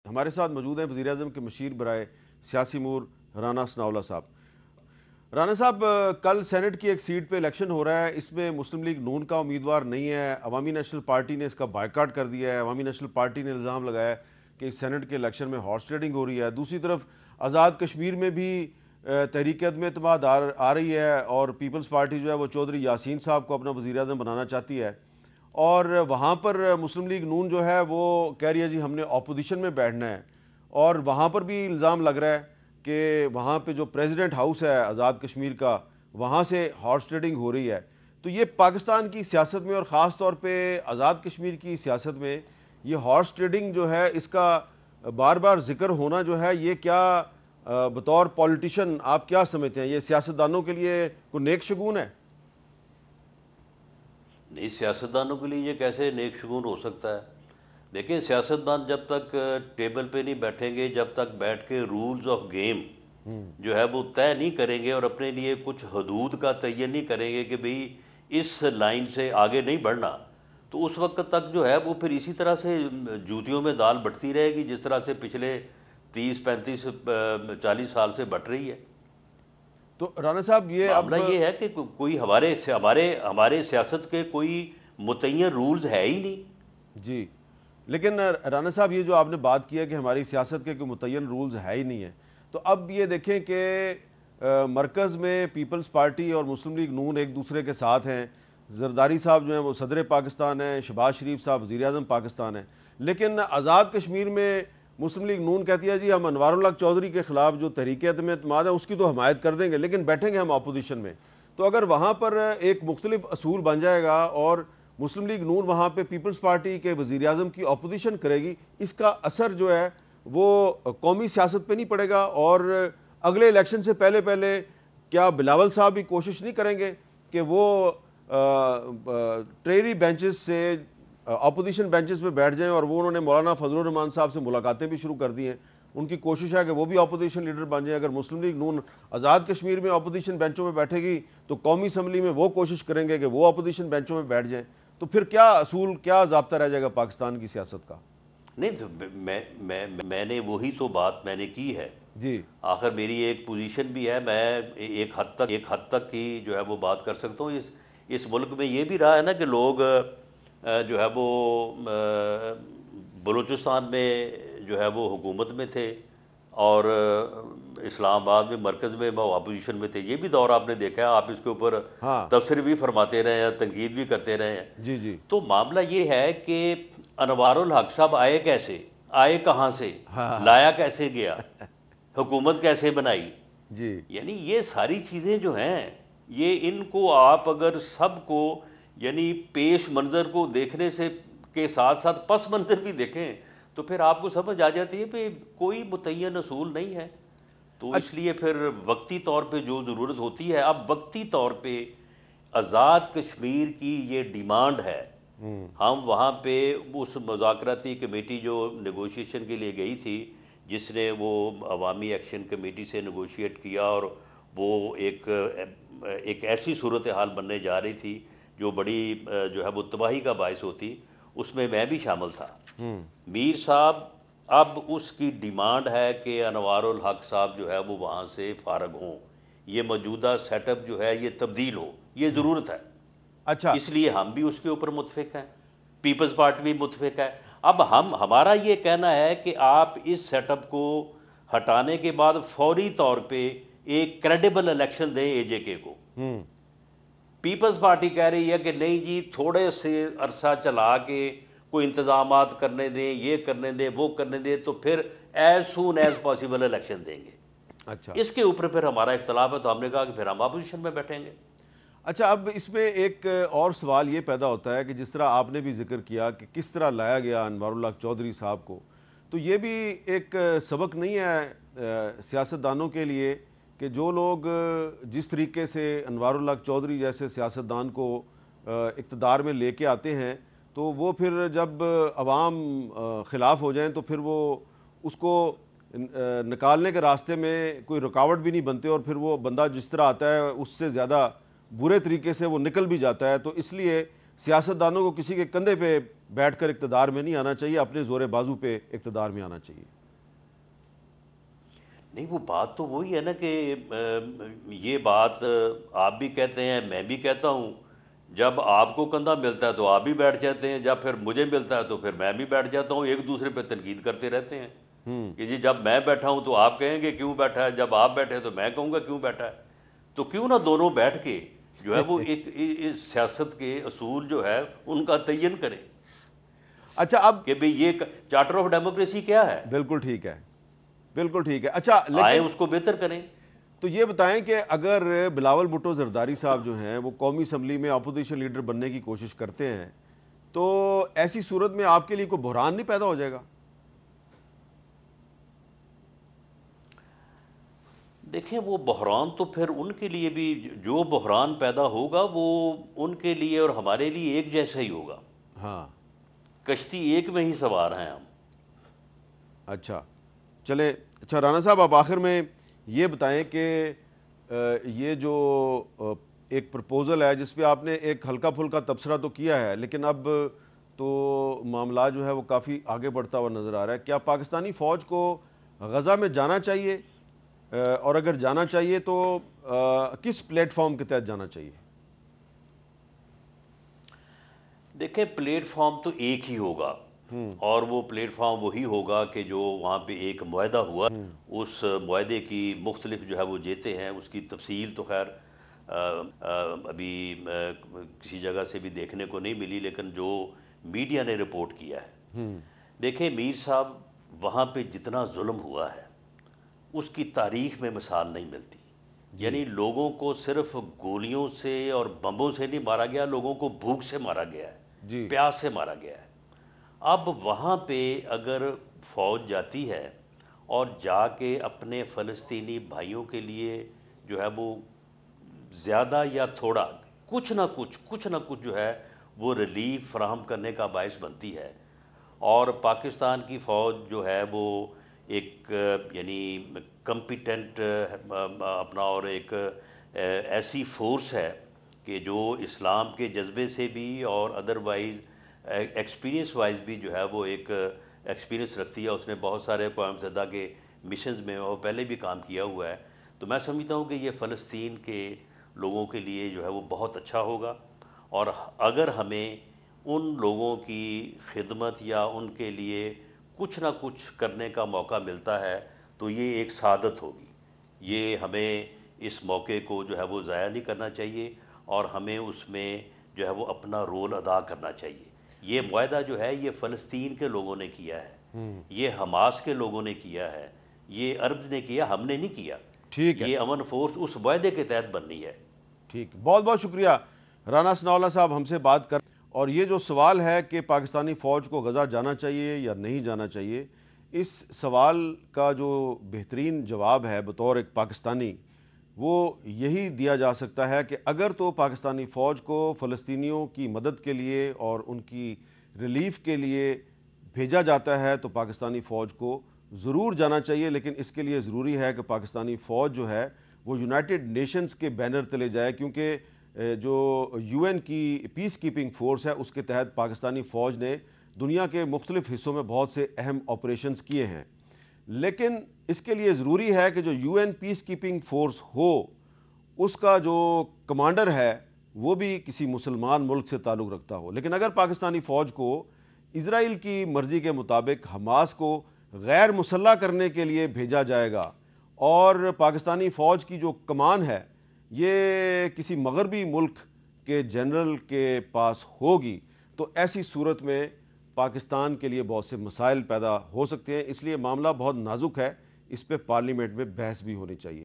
ہمارے ساتھ موجود ہیں وزیر اعظم کے مشیر برائے سیاسی امور رانا ثناءاللہ صاحب۔ رانا صاحب، کل سینٹ کی ایک سیٹ پہ الیکشن ہو رہا ہے، اس میں مسلم لیگ نون کا امیدوار نہیں ہے، عوامی نیشنل پارٹی نے اس کا بائیکاٹ کر دیا ہے، عوامی نیشنل پارٹی نے الزام لگایا ہے کہ اس سینٹ کے الیکشن میں ہارس ٹریڈنگ ہو رہی ہے۔ دوسری طرف آزاد کشمیر میں بھی تحریک عدم اعتماد آ رہی ہے اور پیپلز پارٹی جو ہے وہ چودھری یاسین صاحب کو اپنا وزیر اعظم بنانا چاہتی ہے، اور وہاں پر مسلم لیگ نون جو ہے وہ کہہ رہی ہے جی ہم نے اپوزیشن میں بیٹھنا ہے، اور وہاں پر بھی الزام لگ رہا ہے کہ وہاں پہ جو پریزیڈنٹ ہاؤس ہے آزاد کشمیر کا، وہاں سے ہارس ٹریڈنگ ہو رہی ہے۔ تو یہ پاکستان کی سیاست میں اور خاص طور پہ آزاد کشمیر کی سیاست میں یہ ہارس ٹریڈنگ جو ہے اس کا بار بار ذکر ہونا جو ہے، یہ کیا بطور پولیٹیشن آپ کیا سمجھتے ہیں؟ یہ سیاستدانوں کے لیے کوئی نیک شگون ہے؟ نہیں، سیاستدانوں کے لیے یہ کیسے نیک شگون ہو سکتا ہے؟ دیکھیں، سیاستدان جب تک ٹیبل پہ نہیں بیٹھیں گے، جب تک بیٹھ کے رولز آف گیم جو ہے وہ طے نہیں کریں گے اور اپنے لیے کچھ حدود کا تعین نہیں کریں گے کہ بھئی اس لائن سے آگے نہیں بڑھنا، تو اس وقت تک جو ہے وہ پھر اسی طرح سے جوتیوں میں دال بٹتی رہے گی جس طرح سے پچھلے 30 35 40 سال سے بٹ رہی ہے۔ تو رانا صاحب یہ معاملہ یہ ہے کہ کوئی ہمارے سیاست کے کوئی متعین رولز ہے ہی نہیں۔ جی، لیکن رانا صاحب یہ جو آپ نے بات کی ہے کہ ہماری سیاست کے کوئی متعین رولز ہے ہی نہیں ہے، تو اب یہ دیکھیں کہ مرکز میں پیپلز پارٹی اور مسلم لیگ نون ایک دوسرے کے ساتھ ہیں، زرداری صاحب جو ہیں وہ صدر پاکستان ہیں، شہباز شریف صاحب وزیر اعظم پاکستان ہیں، لیکن آزاد کشمیر میں مسلم لیگ نون کہتی ہے جی ہم انوار الحق چودھری کے خلاف جو تحریک عدم اعتماد ہے اس کی تو حمایت کر دیں گے لیکن بیٹھیں گے ہم اپوزیشن میں۔ تو اگر وہاں پر ایک مختلف اصول بن جائے گا اور مسلم لیگ نون وہاں پہ پیپلز پارٹی کے وزیر اعظم کی اپوزیشن کرے گی، اس کا اثر جو ہے وہ قومی سیاست پہ نہیں پڑے گا، اور اگلے الیکشن سے پہلے کیا بلاول صاحب بھی کوشش نہیں کریں گے کہ وہ ٹریری بینچز سے اپوزیشن بینچز پہ بیٹھ جائیں؟ اور وہ انہوں نے مولانا فضل الرحمان صاحب سے ملاقاتیں بھی شروع کر دی ہیں، ان کی کوشش ہے کہ وہ بھی اپوزیشن لیڈر بن جائیں۔ اگر مسلم لیگ نون آزاد کشمیر میں اپوزیشن بینچوں میں بیٹھے گی تو قومی اسمبلی میں وہ کوشش کریں گے کہ وہ اپوزیشن بینچوں میں بیٹھ جائیں، تو پھر کیا اصول، کیا ضابطہ رہ جائے گا پاکستان کی سیاست کا؟ نہیں تو میں نے وہی تو بات میں نے کی ہے جی، آخر میری ایک پوزیشن بھی ہے، میں ایک حد تک کی جو ہے وہ بات کر سکتا ہوں۔ اس ملک میں یہ بھی رہا ہے نا کہ لوگ جو ہے وہ بلوچستان میں جو ہے وہ حکومت میں تھے اور اسلام آباد میں مرکز میں وہ اپوزیشن میں تھے، یہ بھی دور آپ نے دیکھا ہے، آپ اس کے اوپر ہاں تبصرے بھی فرماتے رہے ہیں، تنقید بھی کرتے رہے ہیں۔ جی جی تو معاملہ یہ ہے کہ انوار الحق صاحب آئے کیسے، آئے کہاں سے، لایا کیسے گیا، حکومت کیسے بنائی، جی یعنی یہ ساری چیزیں جو ہیں یہ ان کو آپ اگر سب کو یعنی پیش منظر کو دیکھنے سے کے ساتھ ساتھ پس منظر بھی دیکھیں تو پھر آپ کو سمجھ آ جاتی ہے کہ کوئی متعین اصول نہیں ہے۔ تو اس لیے پھر وقتی طور پہ جو ضرورت ہوتی ہے، اب وقتی طور پہ آزاد کشمیر کی یہ ڈیمانڈ ہے، ہم وہاں پہ اس مذاکراتی کمیٹی جو نیگوشیشن کے لیے گئی تھی، جس نے وہ عوامی ایکشن کمیٹی سے نیگوشیٹ کیا اور وہ ایک ایسی صورتحال بننے جا رہی تھی جو بڑی جو ہے وہ تباہی کا باعث ہوتی، اس میں بھی شامل تھا۔ میر صاحب اب اس کی ڈیمانڈ ہے کہ انوار الحق صاحب جو ہے وہ وہاں سے فارغ ہوں، یہ موجودہ سیٹ اپ جو ہے یہ تبدیل ہو، یہ ضرورت ہے۔ اچھا، اس لیے ہم بھی اس کے اوپر متفق ہیں، پیپلز پارٹی بھی متفق ہے۔ اب ہمارا یہ کہنا ہے کہ آپ اس سیٹ اپ کو ہٹانے کے بعد فوری طور پہ ایک کریڈیبل الیکشن دیں اے جے کے کو۔ پیپلز پارٹی کہہ رہی ہے کہ نہیں جی تھوڑے سے عرصہ چلا کے کوئی انتظامات کرنے دیں، یہ کرنے دیں، وہ کرنے دیں، تو پھر as soon as possible election دیں گے۔ اچھا اس کے اوپر پھر ہمارا اختلاف ہے، تو ہم نے کہا کہ پھر ہم اپوزیشن میں بیٹھیں گے۔ اچھا، اب اس میں ایک اور سوال یہ پیدا ہوتا ہے کہ جس طرح آپ نے بھی ذکر کیا کہ کس طرح لایا گیا انوار الحق چودھری صاحب کو، تو یہ بھی ایک سبق نہیں ہے سیاستدانوں کے لیے کہ جو لوگ جس طریقے سے انوار الحق چودھری جیسے سیاستدان کو اقتدار میں لے کے آتے ہیں تو وہ پھر جب عوام خلاف ہو جائیں تو پھر وہ اس کو نکالنے کے راستے میں کوئی رکاوٹ بھی نہیں بنتے، اور پھر وہ بندہ جس طرح آتا ہے اس سے زیادہ برے طریقے سے وہ نکل بھی جاتا ہے۔ تو اس لیے سیاستدانوں کو کسی کے کندھے پہ بیٹھ کر اقتدار میں نہیں آنا چاہیے، اپنے زور بازو پہ اقتدار میں آنا چاہیے۔ نہیں، وہ بات تو وہی ہے نا کہ یہ بات آپ بھی کہتے ہیں، میں بھی کہتا ہوں، جب آپ کو کندھا ملتا ہے تو آپ بھی بیٹھ جاتے ہیں، جب پھر مجھے ملتا ہے تو پھر میں بھی بیٹھ جاتا ہوں، ایک دوسرے پہ تنقید کرتے رہتے ہیں کہ جی جب میں بیٹھا ہوں تو آپ کہیں گے کیوں بیٹھا ہے، جب آپ بیٹھے تو میں کہوں گا کیوں بیٹھا ہے. تو کیوں نہ دونوں بیٹھ کے جو ہے وہ ایک سیاست کے اصول جو ہے ان کا تعین کریں اچھا اب کہ بھئی یہ چارٹر آف ڈیموکریسی کیا ہے، بالکل ٹھیک ہے، بالکل ٹھیک ہے. اچھا آئیں لیکن اس کو بہتر کریں. تو یہ بتائیں کہ اگر بلاول بھٹو زرداری صاحب جو ہیں وہ قومی اسمبلی میں اپوزیشن لیڈر بننے کی کوشش کرتے ہیں تو ایسی صورت میں آپ کے لیے کوئی بحران نہیں پیدا ہو جائے گا؟ دیکھیں وہ بحران تو پھر ان کے لیے بھی، جو بحران پیدا ہوگا وہ ان کے لیے اور ہمارے لیے ایک جیسا ہی ہوگا. ہاں کشتی ایک میں ہی سوار ہیں ہم. اچھا چلے. اچھا رانا صاحب آپ آخر میں یہ بتائیں کہ یہ جو ایک پرپوزل ہے جس پہ آپ نے ایک ہلکا پھلکا تبصرہ تو کیا ہے لیکن اب تو معاملہ جو ہے وہ کافی آگے بڑھتا ہوا نظر آ رہا ہے، کیا پاکستانی فوج کو غزہ میں جانا چاہیے اور اگر جانا چاہیے تو کس پلیٹ فارم کے تحت جانا چاہیے؟ دیکھیں پلیٹ فارم تو ایک ہی ہوگا اور وہ پلیٹ فارم وہی ہوگا کہ جو وہاں پہ ایک معاہدہ ہوا، اس معاہدے کی مختلف جو ہے وہ جیتے ہیں، اس کی تفصیل تو خیر ابھی کسی جگہ سے بھی دیکھنے کو نہیں ملی، لیکن جو میڈیا نے رپورٹ کیا ہے. دیکھیں میر صاحب وہاں پہ جتنا ظلم ہوا ہے اس کی تاریخ میں مثال نہیں ملتی. یعنی لوگوں کو صرف گولیوں سے اور بمبوں سے نہیں مارا گیا، لوگوں کو بھوک سے مارا گیا ہے، پیاس سے مارا گیا ہے. اب وہاں پہ اگر فوج جاتی ہے اور جا کے اپنے فلسطینی بھائیوں کے لیے جو ہے وہ زیادہ یا تھوڑا کچھ نہ کچھ جو ہے وہ ریلیف فراہم کرنے کا باعث بنتی ہے، اور پاکستان کی فوج جو ہے وہ ایک یعنی کمپیٹنٹ اپنا اور ایک ایسی فورس ہے کہ جو اسلام کے جذبے سے بھی اور ادروائز ایکسپیرینس وائز بھی جو ہے وہ ایک ایکسپیرینس رکھتی ہے. اس نے بہت سارے اقوام متحدہ کے مشنز میں اور پہلے بھی کام کیا ہوا ہے. تو میں سمجھتا ہوں کہ یہ فلسطین کے لوگوں کے لیے جو ہے وہ بہت اچھا ہوگا، اور اگر ہمیں ان لوگوں کی خدمت یا ان کے لیے کچھ نہ کچھ کرنے کا موقع ملتا ہے تو یہ ایک سعادت ہوگی. یہ ہمیں اس موقع کو جو ہے وہ ضائع نہیں کرنا چاہیے اور ہمیں اس میں جو ہے وہ اپنا رول ادا کرنا چاہیے. یہ معاہدہ جو ہے یہ فلسطین کے لوگوں نے کیا ہے، یہ حماس کے لوگوں نے کیا ہے، یہ عرب نے کیا، ہم نے نہیں کیا. ٹھیک ہے، یہ امن فورس اس معاہدے کے تحت بننی ہے. ٹھیک. بہت بہت شکریہ رانا ثناء اللہ صاحب ہم سے بات کر. اور یہ جو سوال ہے کہ پاکستانی فوج کو غزہ جانا چاہیے یا نہیں جانا چاہیے، اس سوال کا جو بہترین جواب ہے بطور ایک پاکستانی وہ یہی دیا جا سکتا ہے کہ اگر تو پاکستانی فوج کو فلسطینیوں کی مدد کے لیے اور ان کی ریلیف کے لیے بھیجا جاتا ہے تو پاکستانی فوج کو ضرور جانا چاہیے، لیکن اس کے لیے ضروری ہے کہ پاکستانی فوج جو ہے وہ یونائٹڈ نیشنز کے بینر تلے جائے، کیونکہ جو یو این کی پیس کیپنگ فورس ہے اس کے تحت پاکستانی فوج نے دنیا کے مختلف حصوں میں بہت سے اہم آپریشنز کیے ہیں. لیکن اس کے لیے ضروری ہے کہ جو U N peacekeeping force ہو اس کا جو کمانڈر ہے وہ بھی کسی مسلمان ملک سے تعلق رکھتا ہو. لیکن اگر پاکستانی فوج کو اسرائیل کی مرضی کے مطابق حماس کو غیر مسلح کرنے کے لیے بھیجا جائے گا اور پاکستانی فوج کی جو کمان ہے یہ کسی مغربی ملک کے جنرل کے پاس ہوگی تو ایسی صورت میں پاکستان کے لیے بہت سے مسائل پیدا ہو سکتے ہیں. اس لیے معاملہ بہت نازک ہے، اس پہ پارلیمنٹ میں بحث بھی ہونی چاہیے.